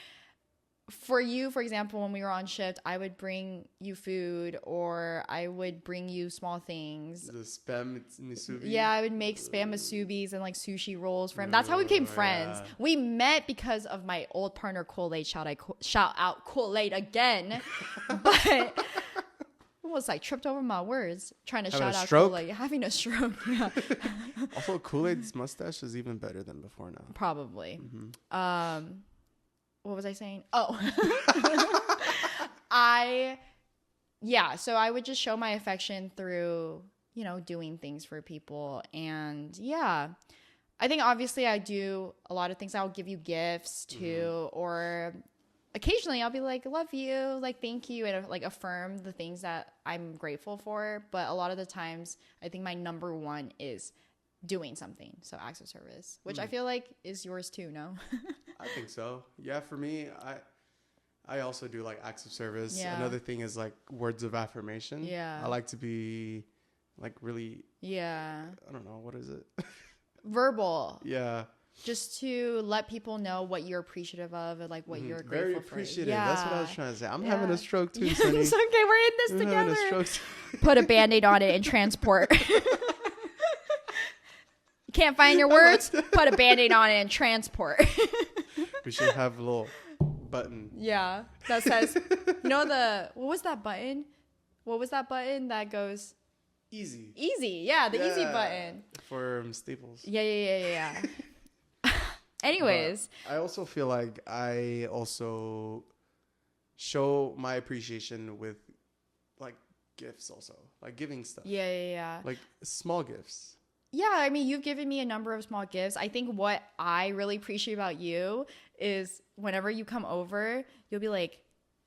for you, for example, when we were on shift, I would bring you food, or I would bring you small things. The spam musubi? Yeah, I would make spam musubis and like sushi rolls for him. That's how we became friends. Yeah. We met because of my old partner, Kool-Aid. Shout out Kool-Aid again. But almost like tripped over my words trying to shout out Kool-Aid. Having a stroke. Yeah. Also, Kool-Aid's mustache is even better than before now. Probably. What was I saying? Oh. So I would just show my affection through, doing things for people. And yeah, I think obviously I do a lot of things. I'll give you gifts too, or occasionally I'll be like, love you, like, thank you, and like affirm the things that I'm grateful for. But a lot of the times, I think my number one is doing something. So acts of service, which I feel like is yours too, no? I think so. Yeah, for me, I also do like acts of service. Yeah. Another thing is like words of affirmation. Yeah. I like to be like really, I don't know, what is it? Verbal. Yeah. Just to let people know what you're appreciative of and like what you're grateful Very appreciative. For. Yeah. That's what I was trying to say. I'm having a stroke too, Sunny. It's okay. We're in this together. Put a Band-Aid on it and transport. Can't find your words? Put a Band-Aid on it and transport. We should have a little button. Yeah. That says, what was that button? What was that button that goes? Easy. Easy. Yeah, the easy button. For Staples. Yeah. Anyways. But I also feel like I also show my appreciation with like gifts also. Like giving stuff. Yeah. Like small gifts. Yeah, I mean, you've given me a number of small gifts. I think what I really appreciate about you is whenever you come over, you'll be like,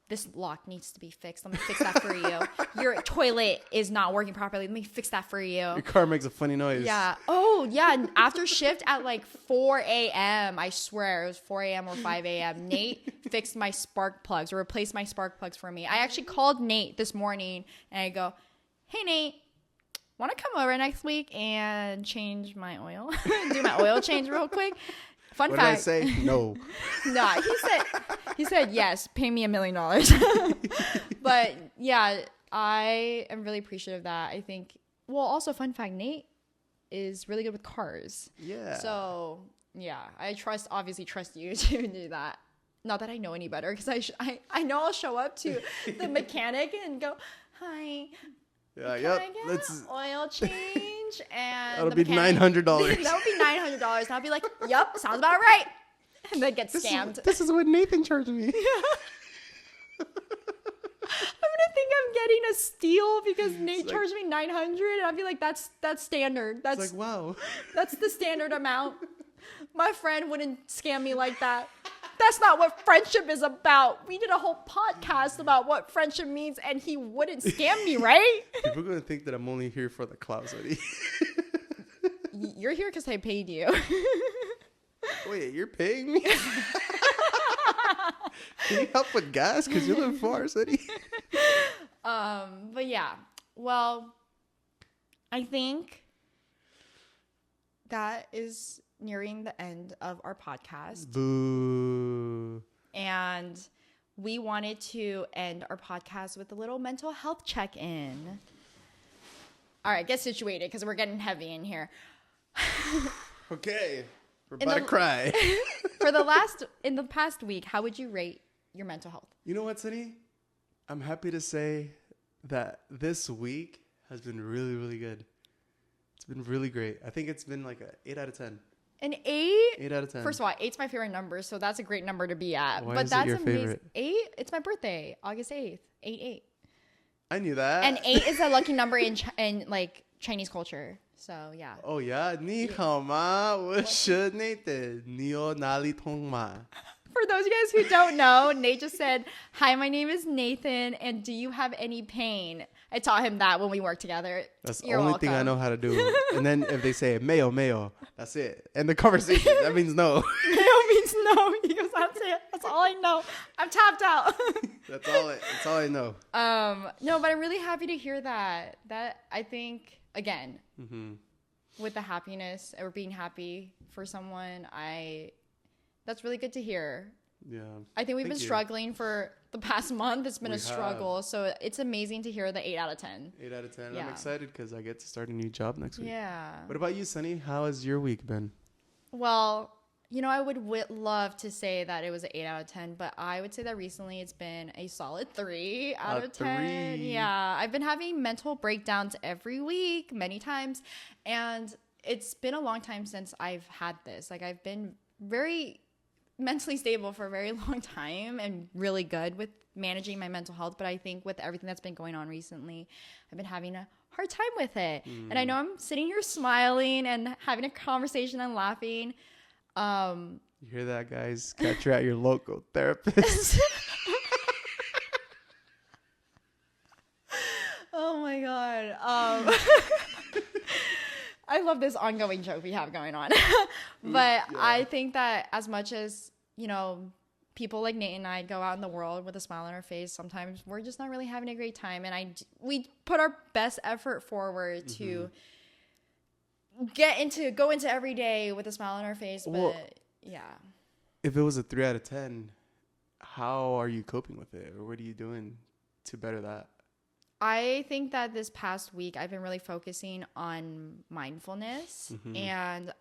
this lock needs to be fixed. Let me fix that for you. Your toilet is not working properly. Let me fix that for you. Your car makes a funny noise. Yeah. Oh, yeah. After shift at like 4 a.m., I swear it was 4 a.m. or 5 a.m., Nate fixed my spark plugs or replaced my spark plugs for me. I actually called Nate this morning and I go, hey, Nate. Want to come over next week and change my oil? Do my oil change real quick. Fun what fact. Did I say? No. No, he said yes. Pay me $1 million. But yeah, I am really appreciative of that. I think. Well, also fun fact. Nate is really good with cars. Yeah. So yeah, I obviously trust you to do that. Not that I know any better, because I know I'll show up to the mechanic and go, hi. Yeah, Can I get an oil change? And that'll be $900. That would be $900. And I'll be like, yep, sounds about right. And then get scammed. This is what Nathan charged me. Yeah. I'm gonna think I'm getting a steal because Nate charged me $900, and I'll be like, that's standard. That's like, wow. That's the standard amount. My friend wouldn't scam me like that. That's not what friendship is about. We did a whole podcast about what friendship means, and he wouldn't scam me, right? People are going to think that I'm only here for the clout, Eddie. You're here because I paid you. Wait, you're paying me? Can you help with gas? Because you live far, Eddie. But yeah. Well, I think that is nearing the end of our podcast. Boo. And we wanted to end our podcast with a little mental health check-in. All right, get situated because we're getting heavy in here. Okay. We're about to cry. In the past week, how would you rate your mental health? You know what, Sunny? I'm happy to say that this week has been really, really good. It's been really great. I think it's been like an 8 out of 10. An 8? 8 out of 10. First of all, 8's my favorite number, so that's a great number to be at. Why is that's your amazing. Favorite? 8? It's my birthday, August 8th. 8-8. I knew that. And 8 is a lucky number in like Chinese culture. So yeah. Oh yeah, ni hao ma, wo shi Nathan, nio nali tong ma. For those of you guys who don't know, Nate just said, "Hi, my name is Nathan, and do you have any pain?" I taught him that when we worked together. That's the You're only welcome. thing I know how to do. And then if they say mayo, that's it. And the conversation, that means no. Mayo means no. He goes, that's it. That's all I know. I'm tapped out. That's all I know. No, but I'm really happy to hear that. That I think, again, with the happiness or being happy for someone, that's really good to hear. Yeah. I think we've been struggling for the past month. It's been a struggle. So it's amazing to hear the 8 out of 10. 8 out of 10. Yeah. I'm excited because I get to start a new job next week. Yeah. What about you, Sunny? How has your week been? Well, I would love to say that it was an 8 out of 10, but I would say that recently it's been a solid 3 out of 10. 3. Yeah. I've been having mental breakdowns every week, many times. And it's been a long time since I've had this. Like, I've been very mentally stable for a very long time and really good with managing my mental health. But I think with everything that's been going on recently, I've been having a hard time with it. And I know I'm sitting here smiling and having a conversation and laughing. You hear that, guys? Catch her at your local therapist. Oh my God. I love this ongoing joke we have going on. But yeah. I think that as much as, people like Nate and I go out in the world with a smile on our face, sometimes we're just not really having a great time. And we put our best effort forward to go into every day with a smile on our face. But yeah. If it was a 3 out of 10, how are you coping with it? Or what are you doing to better that? I think that this past week I've been really focusing on mindfulness. And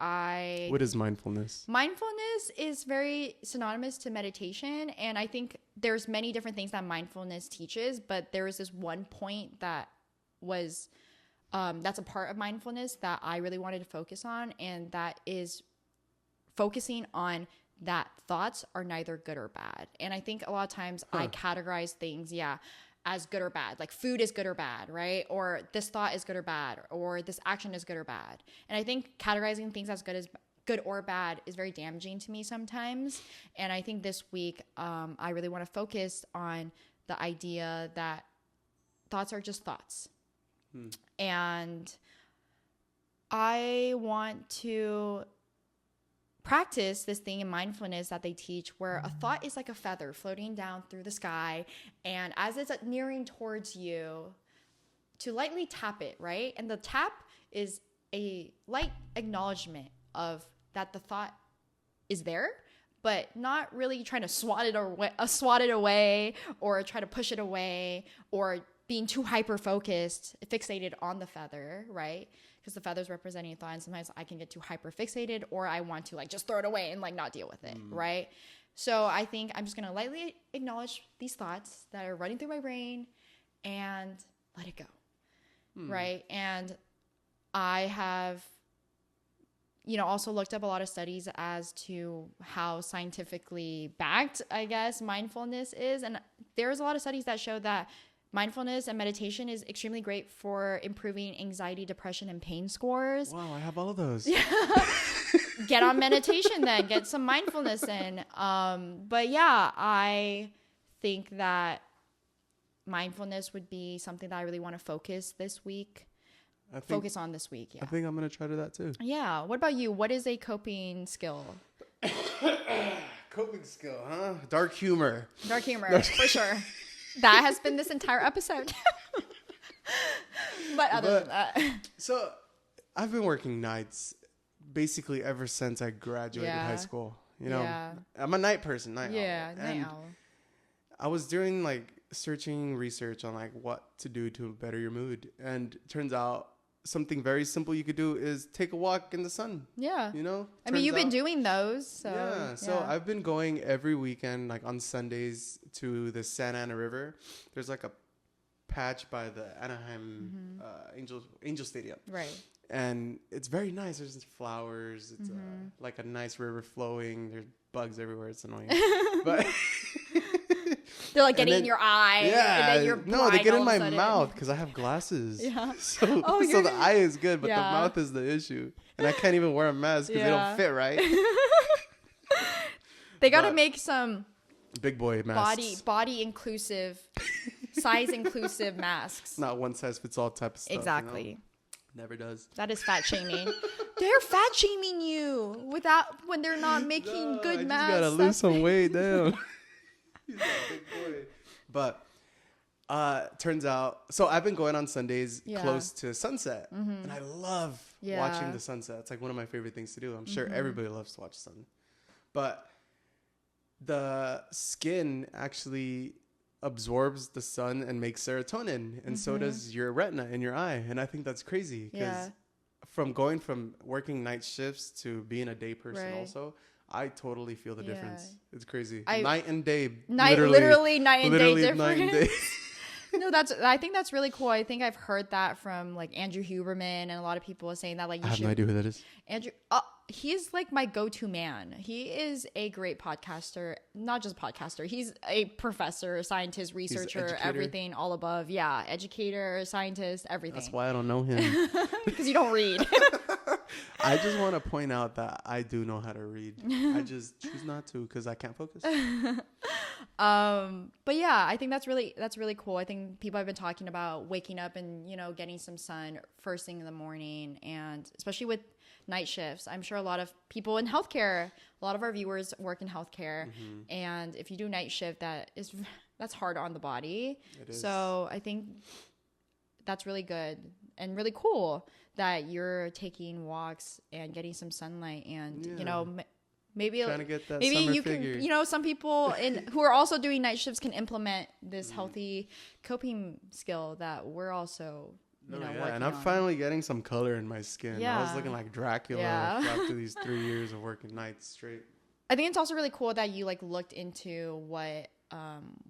What is mindfulness? Mindfulness is very synonymous to meditation. And I think there's many different things that mindfulness teaches, but there was this one point that was, that's a part of mindfulness that I really wanted to focus on. And that is focusing on that thoughts are neither good or bad. And I think a lot of times I categorize things, as good or bad. Like food is good or bad, right? Or this thought is good or bad, or this action is good or bad. And I think categorizing things as good or bad is very damaging to me sometimes. And I think this week, I really want to focus on the idea that thoughts are just thoughts. And I want to practice this thing in mindfulness that they teach where a thought is like a feather floating down through the sky, and as it's nearing towards you, to lightly tap it, right? And the tap is a light acknowledgement of that the thought is there, but not really trying to swat it away or try to push it away or being too hyper focused, fixated on the feather, right? Because the feather's representing a thought, and sometimes I can get too hyper fixated, or I want to just throw it away and not deal with it, right? So I think I'm just gonna lightly acknowledge these thoughts that are running through my brain and let it go, right? And I have, also looked up a lot of studies as to how scientifically backed, I guess, mindfulness is, and there's a lot of studies that show that mindfulness and meditation is extremely great for improving anxiety, depression, and pain scores. Wow, I have all of those. Get on meditation then. Get some mindfulness in. But yeah, I think that mindfulness would be something that I really want to focus this week. Focus on this week, yeah. I think I'm going to try to do that too. Yeah. What about you? What is a coping skill? Coping skill, huh? Dark humor. Dark humor, for sure. That has been this entire episode. But other than that. So I've been working nights basically ever since I graduated high school. I'm a night person, night owl. Night owl. I was doing searching research on what to do to better your mood. And it turns out something very simple you could do is take a walk in the sun. Yeah. I mean, you've been doing those. So, yeah. So I've been going every weekend, on Sundays, to the Santa Ana River. There's a patch by the Anaheim Angel Stadium. Right. And it's very nice. There's flowers. It's a nice river flowing. There's bugs everywhere. It's annoying. But they're getting in your eye. Yeah. And then you're no, they get in my mouth because I have glasses. Yeah. So the eye is good, but the mouth is the issue. And I can't even wear a mask because they don't fit right. They got to make some big boy masks. Body inclusive size inclusive masks. Not one size fits all type of stuff. Exactly. You know? Never does. That is fat shaming. They're fat shaming you when they're not making good masks. You gotta lose some weight down. He's a big boy. But turns out, so I've been going on Sundays close to sunset, and I love watching the sunset. It's like one of my favorite things to do. I'm sure everybody loves to watch sun. But the skin actually absorbs the sun and makes serotonin, and so does your retina in your eye. And I think that's crazy because from going from working night shifts to being a day person also, I totally feel the difference. It's crazy. Night and day. Literally night and day difference. Night and day. No, I think that's really cool. I think I've heard that from like Andrew Huberman, and a lot of people are saying that like I have no idea who that is. Andrew, he's like my go-to man. He is a great podcaster, not just podcaster. He's a professor, scientist, researcher, everything, all above. Yeah, educator, scientist, everything. That's why I don't know him. Because you don't read. I just want to point out that I do know how to read. I just choose not to because I can't focus. But yeah, I think that's really cool. I think people have been talking about waking up and, you know, getting some sun first thing in the morning, and especially with night shifts. I'm sure a lot of people in healthcare, a lot of our viewers work in healthcare, and if you do night shift, that's hard on the body. It is. So I think that's really good and really cool that you're taking walks and getting some sunlight, and you know, maybe trying to get that maybe summer you figure. can, you know, some people who are also doing night shifts can implement this healthy coping skill that we're also working and I'm finally getting some color in my skin. I was looking like Dracula after these 3 years of working nights straight. I think it's also really cool that you like looked into what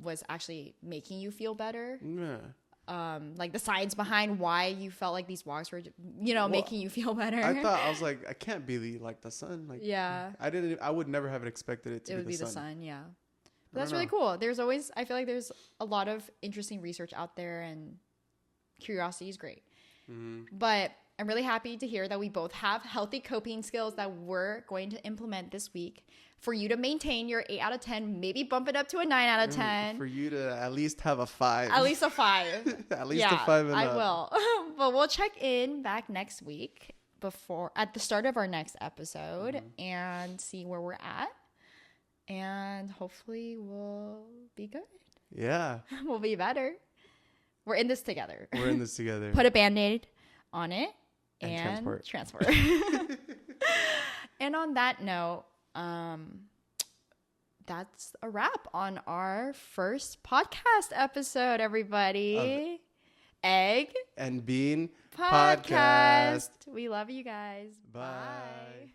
was actually making you feel better. Like the science behind why you felt like these walks were, you know, making you feel better. I was like, I can't be like the sun. Like, I would never have expected it to be the sun. Yeah. But that's really cool. I feel like there's a lot of interesting research out there, and curiosity is great. But I'm really happy to hear that we both have healthy coping skills that we're going to implement this week for you to maintain your 8 out of 10, maybe bump it up to a 9 out of 10. For you to at least have a 5. At least a 5. At least a 5 and I will. But we'll check in back next week at the start of our next episode and see where we're at. And hopefully we'll be good. Yeah. We'll be better. We're in this together. Put a Band-Aid on it and transport. And on that note, that's a wrap on our first podcast episode, everybody. Egg and Bean podcast. We love you guys. Bye. Bye.